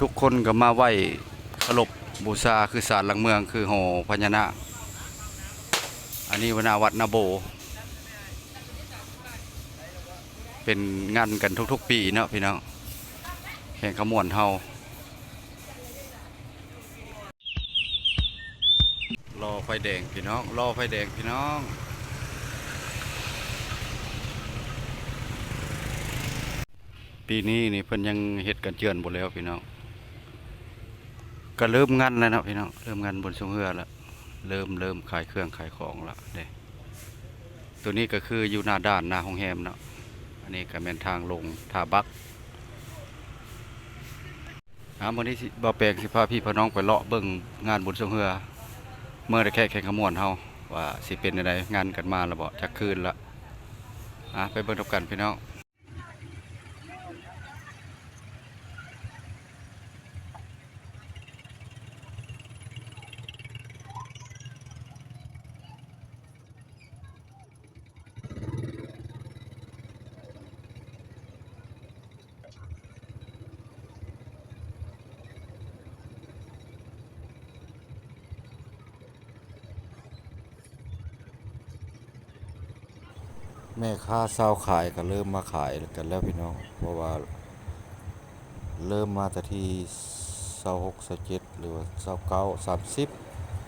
ทุกคนก็มาไหว้เคารพบูชาคือศาลหลักเมืองคือหอพญานาคอันนี้วนาวัดนาโบเป็นงานกันทุกๆปีเนาะพี่น้องแห่งขมวนเฮารอไฟแดงพี่น้องรอไฟแดงพี่น้องปีนี้นี่เพิ่นยังเฮ็ดกันเจือนหมดแล้วพี่น้องก็เริ่มงานแล้วนะพี่น้องเริ่มงานบนทรงเรือแล้วเริ่มขายเครื่องขายของแล้วเด้ตัวนี้ก็คืออยู่หน้าด้านหน้าโรงแรมเนาะอันนี้ก็เป็นทางลงท่าบักวันนี้บ่แปลงสิพาพี่พน้องไปเลาะเบิ่งงานบุญทรงเรือเมื่อได้แข่งขมวนเฮาว่าสิเป็นจังไดงานกันมาแล้วบ่จักคืนละไปเบิ่งนำกันพี่น้องแม่ค้าเช้าขายก็เริ่มมาขายกันแล้วพี่น้องเพราะว่าเริ่มมาแต่ที่26 27หรือว่า29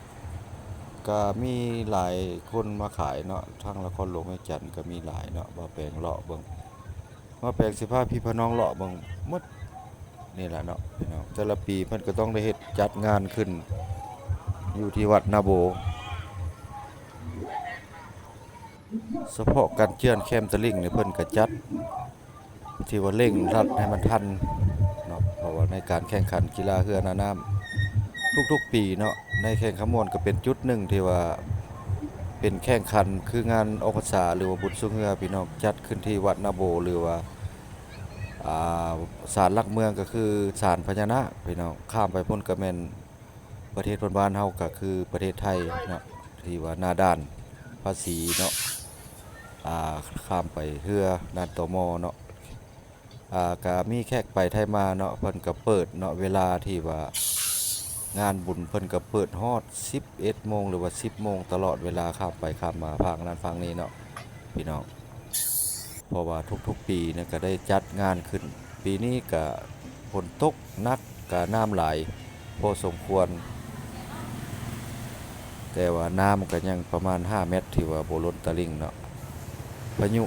30ก็มีหลายคนมาขายเนาะทางละครหลวงแม่จันทน์ก็มีหลายเนาะบ่แปลงเลาะเบิ่งมาแปลงสิพาพี่พน้องเลาะเบิ่งหมดนี่แหละเนาะพี่น้องแต่ละปีเพิ่นก็ต้องได้เฮ็ดจัดงานขึ้นอยู่ที่วัดนาโบเฉพาะการเจือนแคมตะลิ่งเนี่ยเพิ่นก็จัดที่ว่าเร่งรัดให้มันทันเนาะเพราะว่าในการแข่งขันกีฬาเรือหน้าน้ำทุกๆปีเนาะในแข่งขมวนก็เป็นจุดหนึ่งที่ว่าเป็นแข่งขันคืองานออกพรรษาหรือว่าบุญสุงเรือพี่น้องจัดขึ้นที่วัดนาโบหรือว่าศาลหลักเมืองก็คือศาลพญานาคพี่น้องข้ามไปพ้นก็แม่นประเทศเพื่อนบ้านเฮาก็คือประเทศไทยเนาะที่ว่าหน้าด้านภาษีเนาะข้ามไปเรือด้านตมเนาะก็มีแขกไปไทยมาเนาะเพิ่นก็เปิดเนาะเวลาที่ว่างานบุญเพิ่นก็เปิดฮอด11โมงหรือว่า10โมงตลอดเวลาข้ามไปข้ามมาภาคนั้นฝั่งนี้เนาะพี่น้องเพราะว่าทุกๆปีเนี่ยก็ได้จัดงานขึ้นปีนี้ก็ฝนตกหนักก็น้ำไหลพอสมควรแต่ว่าน้ำก็ยังประมาณ5เมตรที่ว่าบ่ล้นตลิ่งเนาะพายุ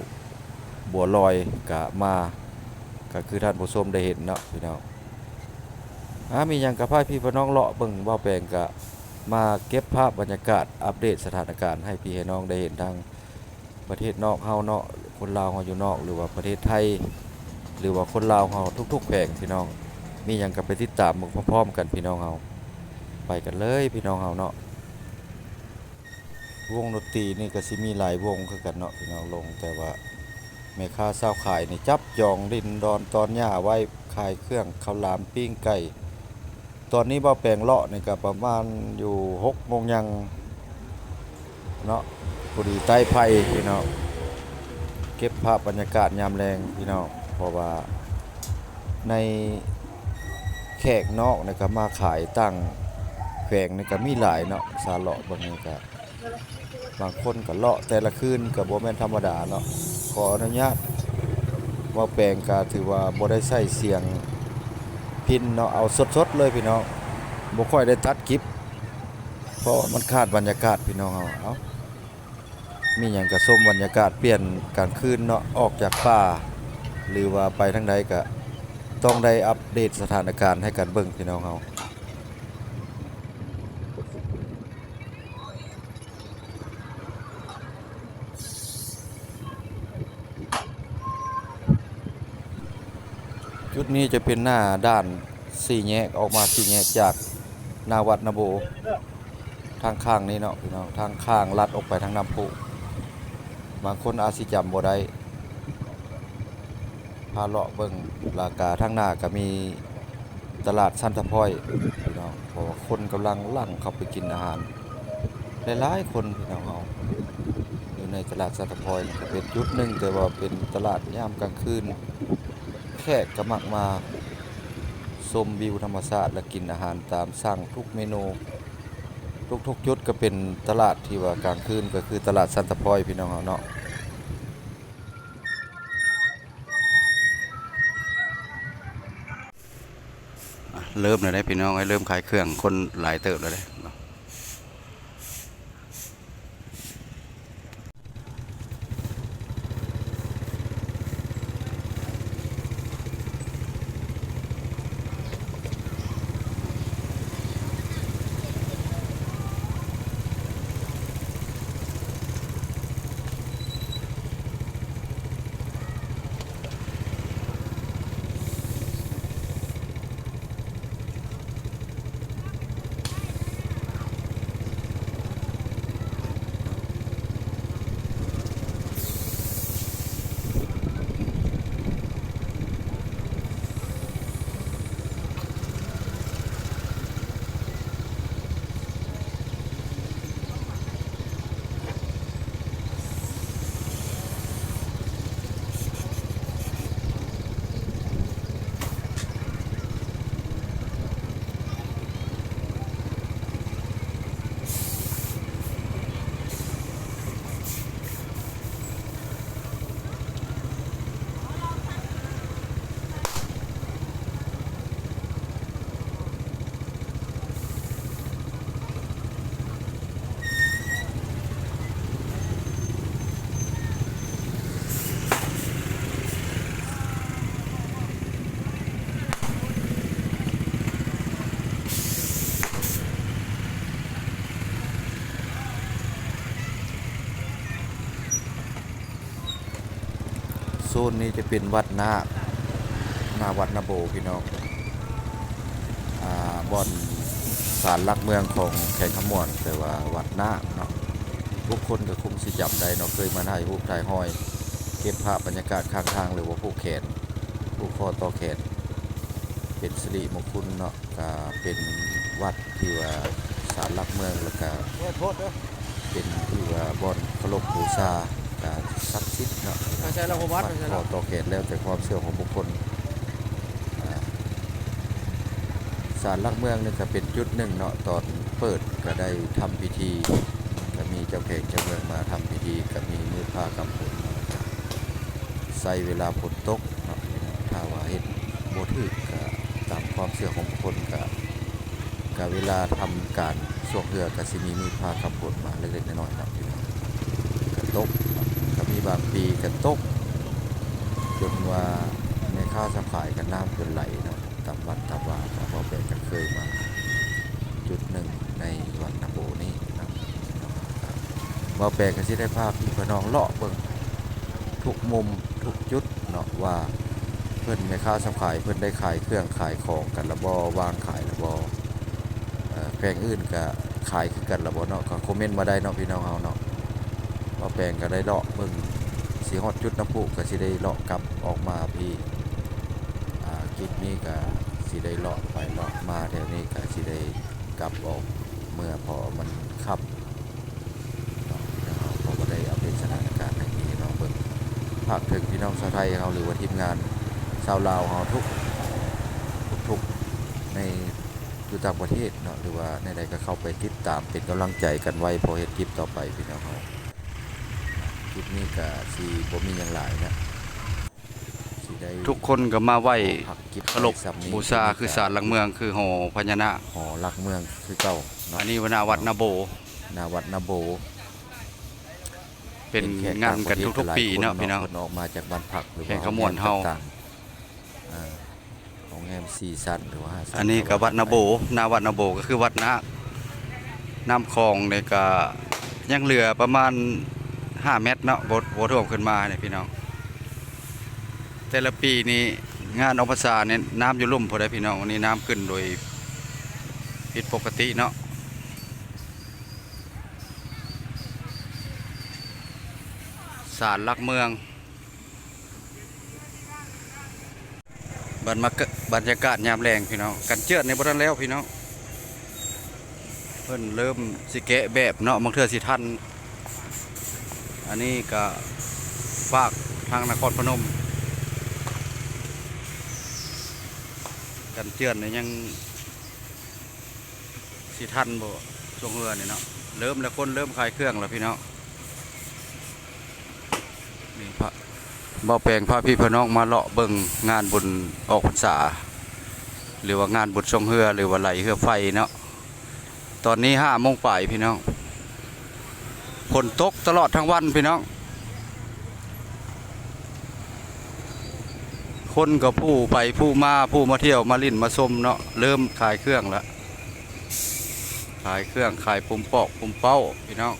บัวลอยก็มาก็คือท่านผู้ชมได้เห็นเนาะพี่น้องมีหยังกับพาพี่พี่น้องเลาะเบิ่งบ่แปลงก็มาเก็บภาพบรรยากาศอัปเดตสถานการณ์ให้พี่ให้น้องได้เห็นทางประเทศนอกเฮาเนาะคนลาวเฮาอยู่นอกหรือว่าประเทศไทยหรือว่าคนลาวเฮาทุกๆแปลงพี่น้องมีหยังก็ไปติดตามพร้อมๆกันพี่น้องเฮาไปกันเลยพี่น้องเฮาเนาะวงดนตรีนี่ก็สิมีหลายวงคือกันเนาะพี่น้องลงแต่ว่าแม่ค้าเช้าขายนี่จับจองดินดอนตอนหญ้าไว้ขายเครื่องข้าวหลามปิ้งไก่ตอนนี้บ่แปลงเลาะนี่ก็ประมาณอยู่6โมงยังเนาะพอดีใต้ไผ่พี่น้องเก็บภาพบรรยากาศยามแรงพี่น้องเพราะว่าในแขกนอกนี่ก็มาขายตั้งแขวงนี่ก็มีหลายเนาะซาเลาะเบิ่งนี่ก็บางคนก็เลาะแต่ละคืนก็บ่แม่นธรรมดาเนาะขออนุญาตว่าแปลงก็ถือว่าบ่ได้ใช้เสียงพินเนาะเอาสดๆเลยพี่น้องบ่ค่อยได้ตัดคลิปเพราะมันขาดบรรยากาศพี่น้องเอามีหยังก็ชมบรรยากาศเปลี่ยนกลางคืนเนาะออกจากป่าหรือว่าไปทางใดก็ต้องได้อัปเดตสถานการณ์ให้กันเบิ่งพี่น้องเฮาจุดนี้จะเป็นหน้าด้านสี่แยกออกมาสี่แยกจากหน้าวัดนาโบทางข้างนี้เนาะพี่น้องทางข้างลัดออกไปทางน้ำพุบางคนอาจสิจำบ่ได้พาเลาะเบิ่งราคาทางหน้าก็มีตลาดซันตะพอยพี่น้องเพราะว่าคนกำลังลั่งเข้าไปกินอาหารหลายๆคนพี่น้องเอาอยู่ในตลาดซันตะพอยก็เป็นจุดหนึ่งแต่ว่าเป็นตลาดยามกลางคืนแขกก็มักมา ชมวิวธรรมชาติและกินอาหารตามสั่งทุกเมนูทุกจุดก็เป็นตลาดที่ว่ากลางคืนก็คือตลาดซันตะพอยพี่น้องเนาะเริ่มเลยได้พี่น้องให้เริ่มขายเครื่องคนหลายเติบแล้วเด้โซนนี้จะเป็นวัดหน้าวัดนาโบพี่น้องบ่อนศาลหลักเมืองของแขกขมวนแต่ว่าวัดหน้าเนาะทุกคนก็คงสิจำได้เนาะเคยมาถ่ายรูปถ่ายห้อยเก็บภาพบรรยากาศข้างทางหรือว่าผู้แขนผู้คอต่อแขนเป็นสิริมงคลเนาะก็เป็นวัดที่ว่าศาลหลักเมืองแล้วก็เป็นที่ว่าบ่อนเคารพบูชาการศักดิ์สิทธิ์เนาะใช่แล้วผมวัดขอต่อแขนแล้วแต่ความเชื่อของบุคคลศาลหลักเมืองนี่ก็เป็นจุดหนึ่งเนาะตอนเปิดก็ได้ทำพิธีก็มีเจ้าแขกเจ้าเมืองมาทำพิธีก็มีมือผ้ากำพลใส่เวลาฝนตกเนาะถ้าว่าเห็นโบถือก็ตามความเชื่อของบุคคลก็เวลาทำการสวกเรือก็สิมีมือผ้ากำพลมาเล็กๆน้อยๆครับพี่น้องก็ตกก็มีบางปีก็ตกจนว่าในข้าวสะพายกันน้ำเกินไหลเนาะตามวัดตามว่าพอแปลก็เคยมาจุดหนึ่งในวัดนาโบนี้นะพอแปลก็สิได้ภาพพี่น้องเลาะเบิ่งทุกมุมทุกจุดเนาะว่าเพิ่นในข้าวสะพายเพิ่นได้ขายเครื่องขายของกันละบ่วางขายละบ่แปลงอื่นก็ขายคือกันละบ่เนาะก็คอมเมนต์มาได้เนาะพี่น้องเฮาเนาะพอแปลงก็ได้เลาะเบิ่งสิฮอดจุดน้ำพุก็สิได้เลาะกลับออกมาพี่คลิปนี้ก็สิได้เลาะไปเลาะมาแถวนี้ก็สิได้กลับออกเมื่อพอมันขับเนาะพอก็ได้อัปเดตสถานการณ์ในที่น้องเบิ่งฝากถึงพี่น้องชาวไทยเฮาหรือว่าทีมงานชาวลาวเฮาทุกในอยู่ต่างประเทศเนาะหรือว่าในใดก็เข้าไปติดตามเป็นกำลังใจกันไว้พอเฮ็ดคลิปต่อไปพี่น้องเฮาคลิปนี้ก็สิบ่มีหยังหลายนะทุกคนก็มาไหว้เคารพบูชาคือศาลหลักเมืองคือหอพญานาคหอหลักเมืองคือเก่าอันนี้นาวัดนาโบวัดนาโบเป็นงานกันทุกๆปีเนาะพี่น้องออกมาจากบ้านพักหรือว่าขมวนเฮาของแฮมซีซันหรือว่าอันนี้ก็วัดนาโบวัดนาโบก็คือวัดนาน้ำคลองเนี่ยก็ยังเหลือประมาณ5 เมตรเนาะบ่ท่วมขึ้นมาเนี่ยพี่น้องแต่ละปีนี้งานออกพรรษาเนี่ยน้ำอยู่ลุ่มพอได้พี่น้องวันนี้น้ำขึ้นโดยผิดปกติเนาะศาลหลักเมืองบรรยากาศยามแรงพี่น้องกันเจือดในบ้านแล้วพี่น้องเพิ่นเริ่มสิแกะแบบเนาะบางเทื่อสิทันอันนี้ก็ฝากทางนครพนม กันเจือนนี่ยังสิทันบ่ช่วงเรือนี่เนาะเริ่มแล้วคนเริ่มขายเครื่องแล้วพี่น้องนี่พระบ่แปลงพระพี่พน้องมาเลาะเบิ่งงานบุญออกพรรษาหรือว่างานบุญช่วงเรือหรือว่าไหลเรือไฟเนาะตอนนี้5 โมงป่ายพี่น้องฝนตกตลอดทั้งวันพี่น้องคนก็ผู้ไปผู้มาเที่ยวมาลิ้นมาชมเนาะเริ่มขายเครื่องแล้วขายเครื่องขายปุ่มปอกปุ่มเป้าพี่น้อง